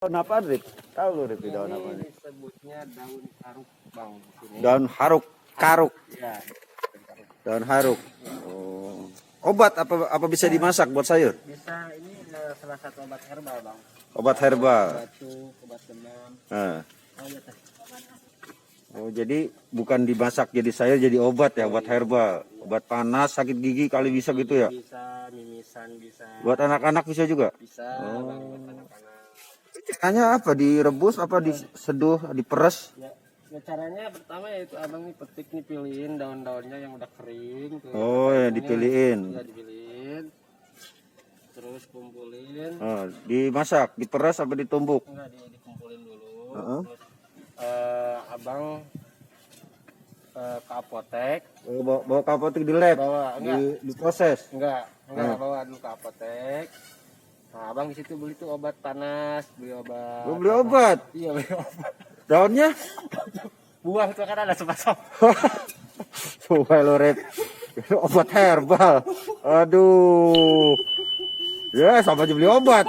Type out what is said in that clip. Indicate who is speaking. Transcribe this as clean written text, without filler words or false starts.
Speaker 1: Daun apa, Rip? Tahu lu, Rip, daun apa
Speaker 2: Ini
Speaker 1: nih?
Speaker 2: disebutnya daun haruk, Bang. Sini.
Speaker 1: Daun haruk, karuk.
Speaker 2: Ya,
Speaker 1: Daun haruk. Oh. Obat apa bisa dimasak buat sayur?
Speaker 2: bisa ini salah satu obat herbal, Bang.
Speaker 1: Obat herbal.
Speaker 2: Batuk, obat demam.
Speaker 1: Nah.
Speaker 2: Oh iya, Teh.
Speaker 1: Oh, jadi bukan dimasak jadi sayur, jadi obat ya, obat herbal. Obat panas, sakit gigi kali bisa gitu ya?
Speaker 2: Bisa, mimisan bisa.
Speaker 1: Buat anak-anak bisa juga?
Speaker 2: Bisa, Bang, buat anak-anak.
Speaker 1: Caranya apa? Direbus apa diseduh, diperes?
Speaker 2: Ya, caranya pertama yaitu abang nih petik nih, pilihin daun-daunnya yang udah kering tuh.
Speaker 1: Oh, ya dipilihin.
Speaker 2: Ya, dipilihin. Terus kumpulin.
Speaker 1: Oh, dimasak, diperes apa ditumbuk?
Speaker 2: Enggak, dikumpulin dulu.
Speaker 1: Heeh.
Speaker 2: Terus abang ke apotek.
Speaker 1: Oh, bawa ke apotek di lab,
Speaker 2: Bawa, enggak.
Speaker 1: diproses.
Speaker 2: Enggak, bawa dulu ke apotek. Nah, abang di situ beli tuh obat panas, beli obat.
Speaker 1: Oh, beli obat.
Speaker 2: Iya, beli obat.
Speaker 1: Daunnya?
Speaker 2: Buah tuh kan ada sepasang.
Speaker 1: Coba lo, Rip. Obat herbal. Aduh. Ya, sama aja beli obat.